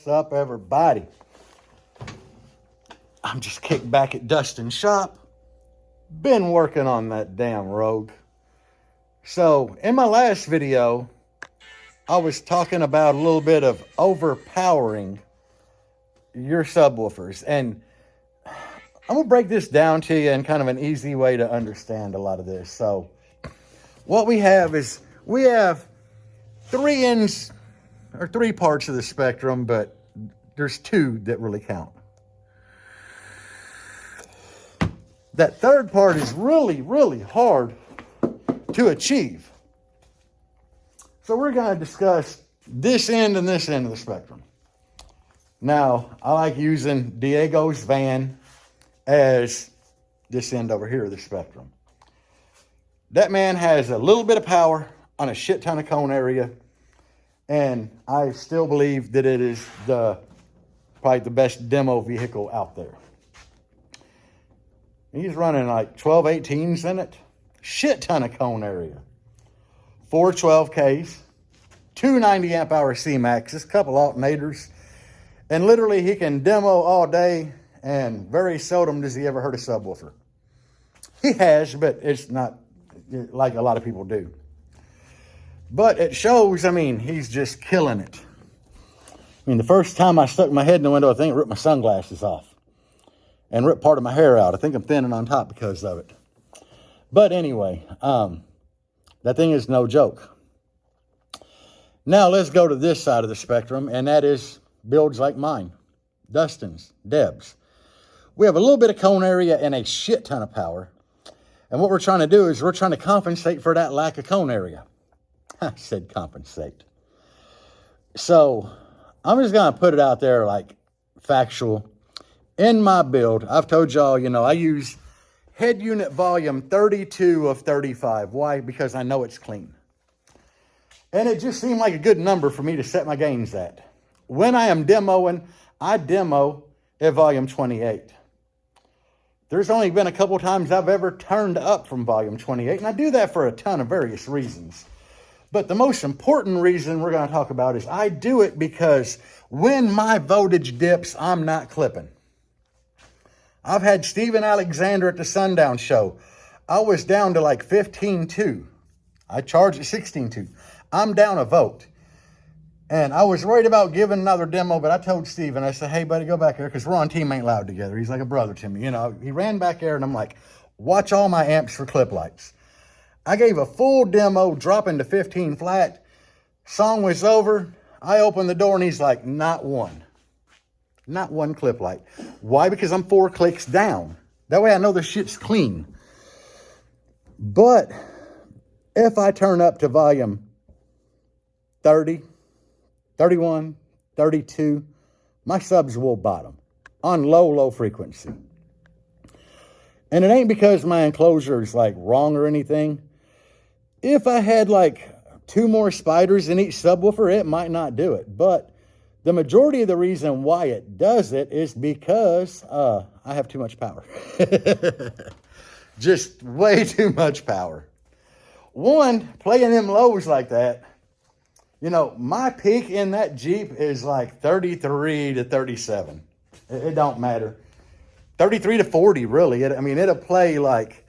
What's up, everybody? I'm just kicked back at Dustin's shop. Been working on that damn Rogue. So, in my last video, I was talking about a little bit of overpowering your subwoofers. And I'm going to break this down to you in kind of an easy way to understand a lot of this. So, what we have is, we have three ends, or three parts of the spectrum, but there's two that really count. That third part is really, really hard to achieve. So we're going to discuss this end and this end of the spectrum. Now, I like using Diego's van as this end over here of the spectrum. That man has a little bit of power on a shit ton of cone area, and I still believe that it is probably the best demo vehicle out there. He's running like 12-18s in it. Shit ton of cone area. 4 12Ks. 2 90 amp hour C-Maxes. A couple alternators. And literally he can demo all day. And very seldom does he ever hurt a subwoofer. He has, but it's not like a lot of people do. But it shows, I mean, he's just killing it. I mean, the first time I stuck my head in the window, I think it ripped my sunglasses off. And ripped part of my hair out. I think I'm thinning on top because of it. But anyway, that thing is no joke. Now let's go to this side of the spectrum, and that is builds like mine. Dustin's, Deb's. We have a little bit of cone area and a shit ton of power. And what we're trying to do is we're trying to compensate for that lack of cone area. I said compensate. So I'm just going to put it out there like factual. In my build, I've told y'all, you know, I use head unit volume 32 of 35. Why? Because I know it's clean. And it just seemed like a good number for me to set my gains at. When I am demoing, I demo at volume 28. There's only been a couple times I've ever turned up from volume 28, and I do that for a ton of various reasons. But the most important reason we're going to talk about is I do it because when my voltage dips, I'm not clipping. I've had Steven Alexander at the Sundown show. I was down to like 15.2. I charged at 16.2. I'm down a volt. And I was worried about giving another demo, but I told Steven, I said, hey, buddy, go back there, because we're on Team AINTLOUD together. He's like a brother to me. You know, he ran back there, and I'm like, watch all my amps for clip lights. I gave a full demo, dropping to 15 flat. Song was over. I opened the door, and he's like, not one. Not one clip light. Why? Because I'm 4 clicks down. That way I know the shit's clean. But if I turn up to volume 30, 31, 32, my subs will bottom on low frequency. And it ain't because my enclosure is like wrong or anything. If I had like 2 more spiders in each subwoofer, it might not do it. But the majority of the reason why it does it is because I have too much power. Just way too much power. One, playing them lows like that, you know, my peak in that Jeep is like 33 to 37. It don't matter. 33 to 40, really. I mean, it'll play like,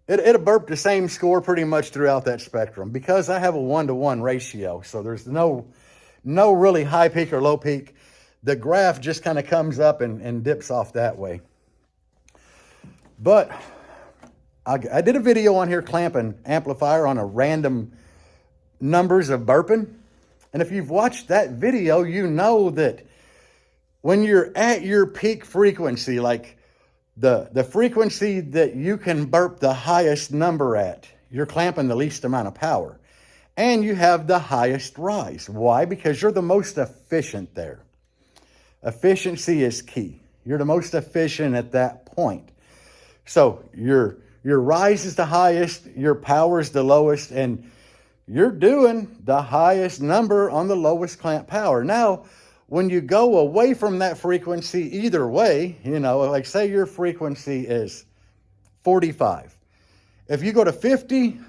it'll burp the same score pretty much throughout that spectrum because I have a 1-to-1 ratio. So there's no really high peak or low peak. The graph just kind of comes up and dips off that way. But I did a video on here clamping amplifier on a random numbers of burping. And if you've watched that video, you know that when you're at your peak frequency, like the frequency that you can burp the highest number at, you're clamping the least amount of power. And you have the highest rise. Why? Because you're the most efficient there. Efficiency is key. You're the most efficient at that point. So your rise is the highest, your power is the lowest, and you're doing the highest number on the lowest clamp power. Now, when you go away from that frequency either way, you know, like say your frequency is 45. If you go to 50,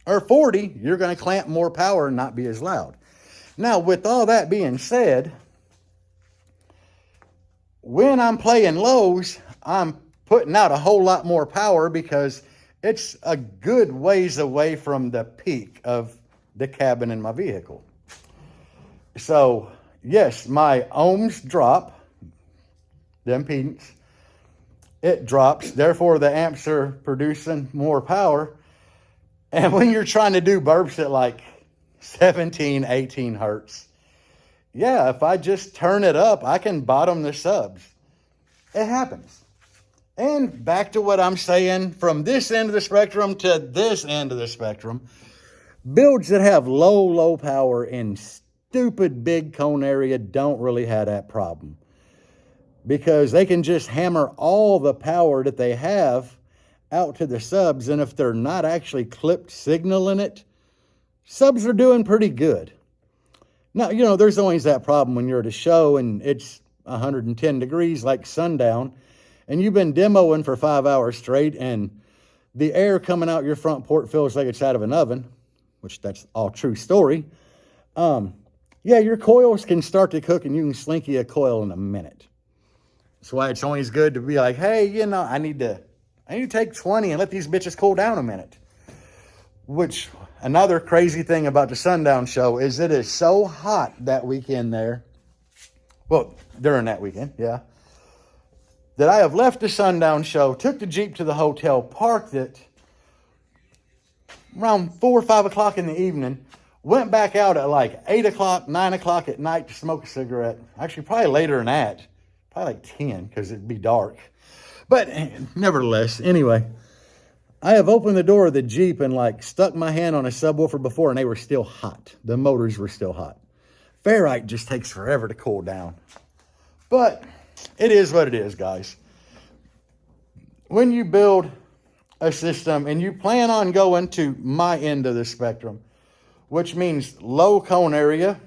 or 40, you're going to clamp more power and not be as loud. Now, with all that being said, when I'm playing lows, I'm putting out a whole lot more power because it's a good ways away from the peak of the cabin in my vehicle. So, yes, my ohms drop, the impedance, it drops. Therefore, the amps are producing more power. And when you're trying to do burps at like 17, 18 hertz, yeah, if I just turn it up, I can bottom the subs. It happens. And back to what I'm saying, from this end of the spectrum to this end of the spectrum, builds that have low power in stupid big cone area don't really have that problem, because they can just hammer all the power that they have out to the subs, and if they're not actually clipped signal in it, subs are doing pretty good. Now, you know, there's always that problem when you're at a show and it's 110 degrees like sundown, and you've been demoing for 5 hours straight, and the air coming out your front port feels like it's out of an oven, which that's all true story. Yeah, your coils can start to cook, and you can slinky a coil in a minute. That's why it's always good to be like, hey, you know, I need to take 20 and let these bitches cool down a minute. Which, another crazy thing about the sundown show is it is so hot that weekend there. Well, during that weekend, yeah. That I have left the sundown show, took the Jeep to the hotel, parked it around 4 or 5 o'clock in the evening, went back out at like 8 o'clock, 9 o'clock at night to smoke a cigarette. Actually, probably later than that. Probably like 10, because it'd be dark. But nevertheless, anyway, I have opened the door of the Jeep and like stuck my hand on a subwoofer before, and they were still hot. The motors were still hot. Ferrite just takes forever to cool down. But it is what it is, guys. When you build a system and you plan on going to my end of the spectrum, which means low cone area,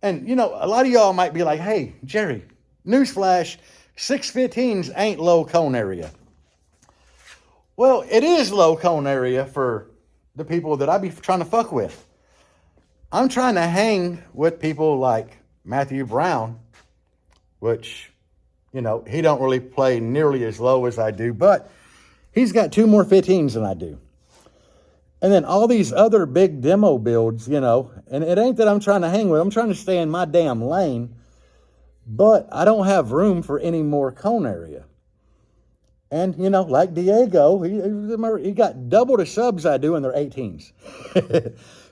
and you know, a lot of y'all might be like, hey, Jerry, newsflash, 615s ain't low cone area. Well, it is low cone area for the people that I be trying to fuck with. I'm trying to hang with people like Matthew Brown, which, you know, he don't really play nearly as low as I do, but he's got 2 more 15s than I do. And then all these other big demo builds, you know, and it ain't that I'm trying to hang with. I'm trying to stay in my damn lane, but I don't have room for any more cone area. And, you know, like Diego, he got double the subs I do, and they're 18s.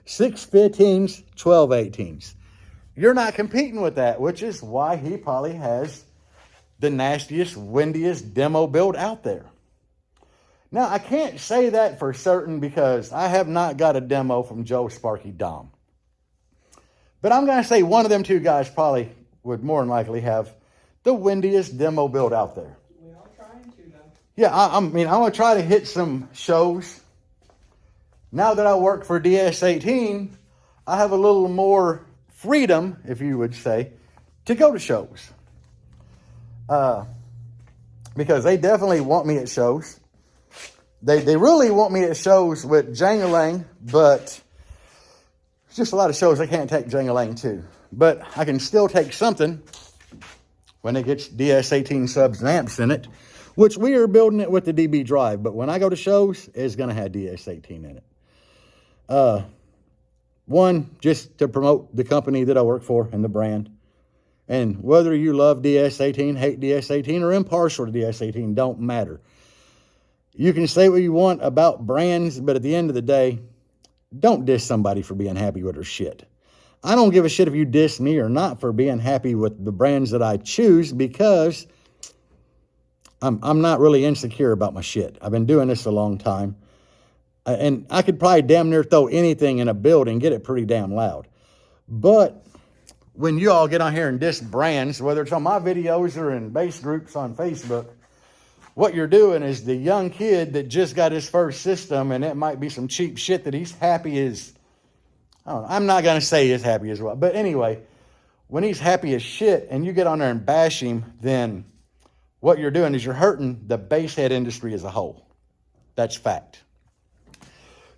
6 15s, 12 18s. You're not competing with that, which is why he probably has the nastiest, windiest demo build out there. Now, I can't say that for certain because I have not got a demo from Joe Sparky Dom. But I'm going to say one of them two guys probably would more than likely have the windiest demo build out there. We are trying to, though. Yeah, I'm going to try to hit some shows. Now that I work for DS18, I have a little more freedom, if you would say, to go to shows. Because they definitely want me at shows. They really want me at shows with Jangalang, but there's just a lot of shows I can't take Jangalang to. But I can still take something when it gets DS18 subs and amps in it, which we are building it with the DB drive. But when I go to shows, it's going to have DS18 in it. One, just to promote the company that I work for and the brand. And whether you love DS18, hate DS18, or impartial to DS18, don't matter. You can say what you want about brands, but at the end of the day, don't diss somebody for being happy with their shit. I don't give a shit if you diss me or not for being happy with the brands that I choose, because I'm not really insecure about my shit. I've been doing this a long time. And I could probably damn near throw anything in a building and get it pretty damn loud. But when you all get on here and diss brands, whether it's on my videos or in base groups on Facebook, what you're doing is the young kid that just got his first system, and it might be some cheap shit that he's happy as, I don't know, I'm not going to say he's happy as well. But anyway, when he's happy as shit and you get on there and bash him, then what you're doing is you're hurting the bass head industry as a whole. That's fact.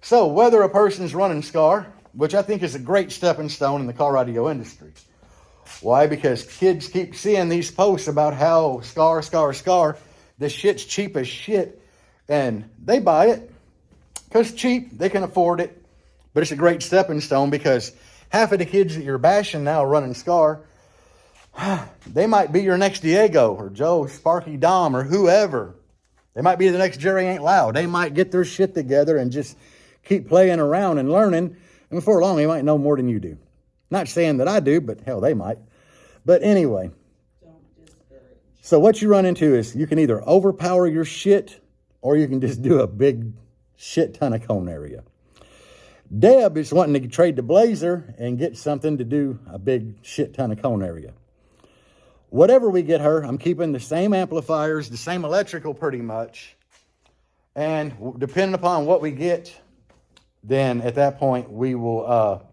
So whether a person's running Scar, which I think is a great stepping stone in the car radio industry, Why? Because kids keep seeing these posts about how scar. This shit's cheap as shit. And they buy it because it's cheap. They can afford it. But it's a great stepping stone because half of the kids that you're bashing now running Scar, they might be your next Diego or Joe, Sparky Dom, or whoever. They might be the next Jerry Ain't Loud. They might get their shit together and just keep playing around and learning. And before long, they might know more than you do. Not saying that I do, but hell, they might. But anyway. So what you run into is you can either overpower your shit or you can just do a big shit ton of cone area. Deb is wanting to trade the Blazer and get something to do a big shit ton of cone area. Whatever we get her, I'm keeping the same amplifiers, the same electrical pretty much. And depending upon what we get, then at that point we will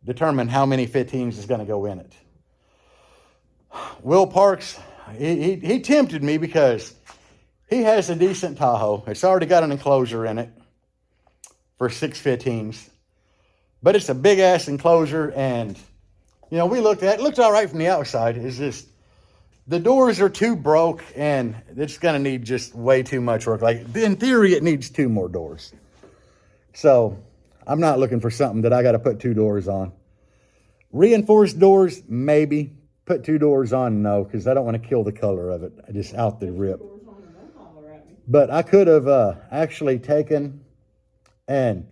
determine how many 15s is going to go in it. Will Parks, he tempted me because he has a decent Tahoe. It's already got an enclosure in it for 6 15s. But it's a big ass enclosure, and you know, we looked at it. It looked all right from the outside. It's just the doors are too broke and it's gonna need just way too much work. Like in theory, it needs 2 more doors. So I'm not looking for something that I gotta put 2 doors on. Reinforced doors, maybe. Put 2 doors on, no, because I don't want to kill the color of it. I just out the rip. But I could have actually taken and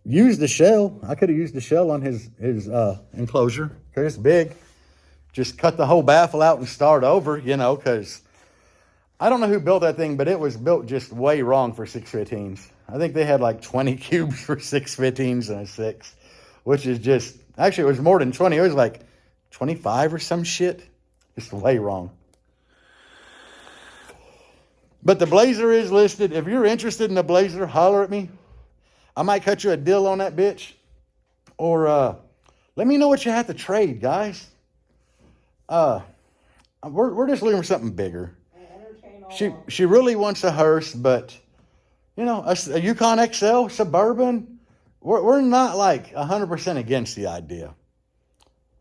used the shell. I could have used the shell on his enclosure because it's big. Just cut the whole baffle out and start over, you know, because I don't know who built that thing, but it was built just way wrong for 6 15s. I think they had like 20 cubes for 6 15s and a 6, which is just, actually it was more than 20. It was like 25 or some shit. Just way wrong. But the Blazer is listed. If you're interested in the Blazer, holler at me. I might cut you a deal on that bitch. Or let me know what you have to trade, guys. We're just looking for something bigger. She really wants a hearse, but you know, a Yukon XL Suburban, we're not like 100% against the idea.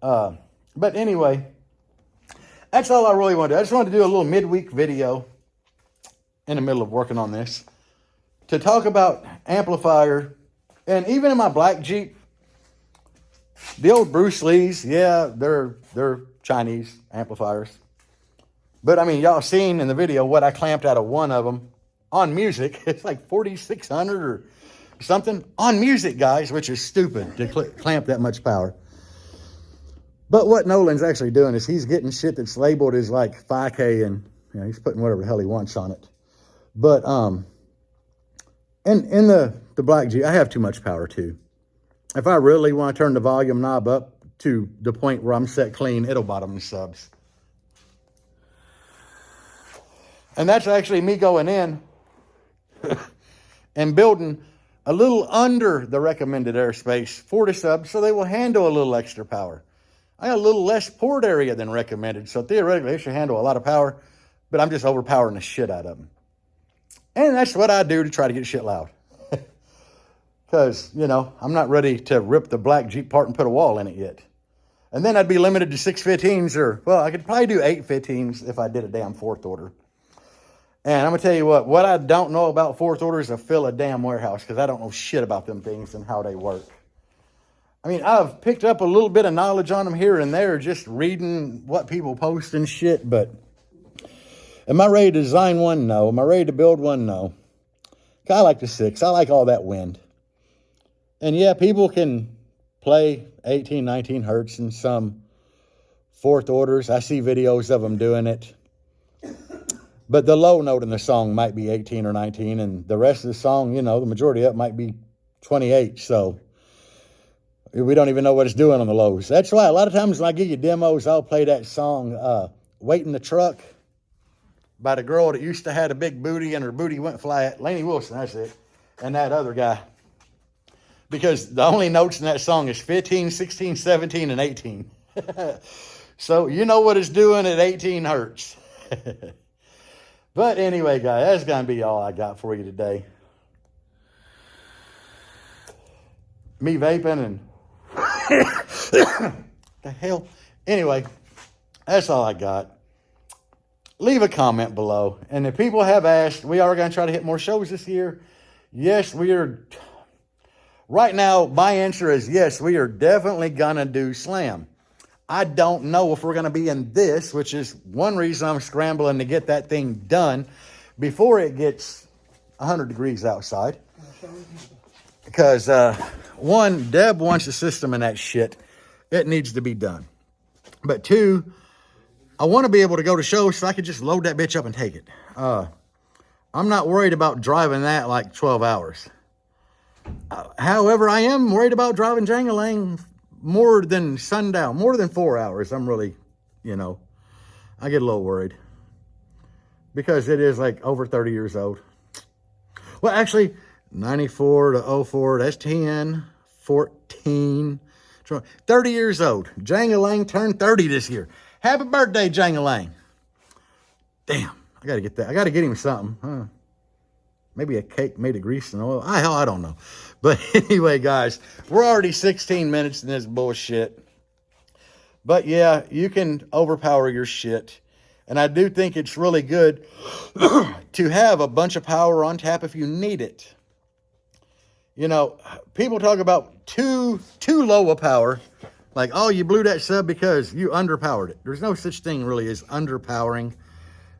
But anyway, that's all I really want to do. I just wanted to do a little midweek video in the middle of working on this to talk about amplifier. And even in my black Jeep, the old Bruce Lee's, yeah, they're Chinese amplifiers. But I mean, y'all seen in the video what I clamped out of one of them on music. It's like 4,600 or something on music, guys, which is stupid to clamp that much power. But what Nolan's actually doing is he's getting shit that's labeled as like 5K, and you know, he's putting whatever the hell he wants on it. But in the black Jeep, I have too much power too. If I really want to turn the volume knob up to the point where I'm set clean, it'll bottom the subs. And that's actually me going in and building a little under the recommended airspace for the subs so they will handle a little extra power. I got a little less port area than recommended, so theoretically they should handle a lot of power, but I'm just overpowering the shit out of them. And that's what I do to try to get shit loud. Because, you know, I'm not ready to rip the black Jeep apart and put a wall in it yet. And then I'd be limited to 6 15s, or, well, I could probably do 8 15s if I did a damn 4th order. And I'm going to tell you what I don't know about 4th orders is fill a damn warehouse, because I don't know shit about them things and how they work. I mean, I've picked up a little bit of knowledge on them here and there, just reading what people post and shit, but am I ready to design one? No. Am I ready to build one? No. I like the 6. I like all that wind. And yeah, people can play 18, 19 hertz in some 4th orders. I see videos of them doing it. But the low note in the song might be 18 or 19, and the rest of the song, you know, the majority of it might be 28. So we don't even know what it's doing on the lows. That's why a lot of times when I give you demos, I'll play that song, Wait in the Truck, by the girl that used to have a big booty and her booty went flat. Lainey Wilson, that's it. And that other guy. Because the only notes in that song is 15, 16, 17, and 18. So you know what it's doing at 18 hertz. But anyway, guys, that's going to be all I got for you today. Me vaping and The hell? Anyway, that's all I got. Leave a comment below. And if people have asked, we are going to try to hit more shows this year. Yes, we are. Right now, my answer is yes, we are definitely going to do Slam. I don't know if we're going to be in this, which is one reason I'm scrambling to get that thing done before it gets 100 degrees outside. Because, one, Deb wants a system in that shit. It needs to be done. But two, I want to be able to go to shows so I can just load that bitch up and take it. I'm not worried about driving that like 12 hours. However, I am worried about driving Jangalang more than sundown, more than 4 hours. I'm really, I get a little worried. Because it is like over 30 years old. Well, actually, 94 to 04, that's 10, 14, 30 years old. Jangalang turned 30 this year. Happy birthday, Jangalang. Damn, I got to get that. I got to get him something. Huh? Maybe a cake made of grease and oil. I don't know. But anyway, guys, we're already 16 minutes in this bullshit. But yeah, you can overpower your shit. And I do think it's really good to have a bunch of power on tap if you need it. People talk about too low a power. Like, oh, you blew that sub because you underpowered it. There's no such thing really as underpowering.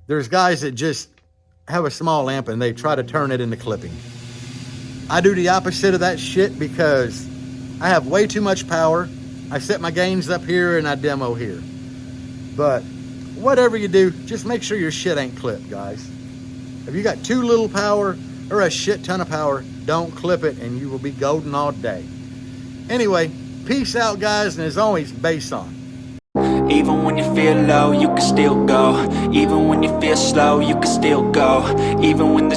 There's guys that just have a small amp and they try to turn it into clipping. I do the opposite of that shit because I have way too much power. I set my gains up here and I demo here. But whatever you do, just make sure your shit ain't clipped, guys. If you got too little power or a shit ton of power, don't clip it and you will be golden all day. Anyway, peace out, guys, and as always, bass on. Even when you feel low, you can still go. Even when you feel slow, you can still go. Even when the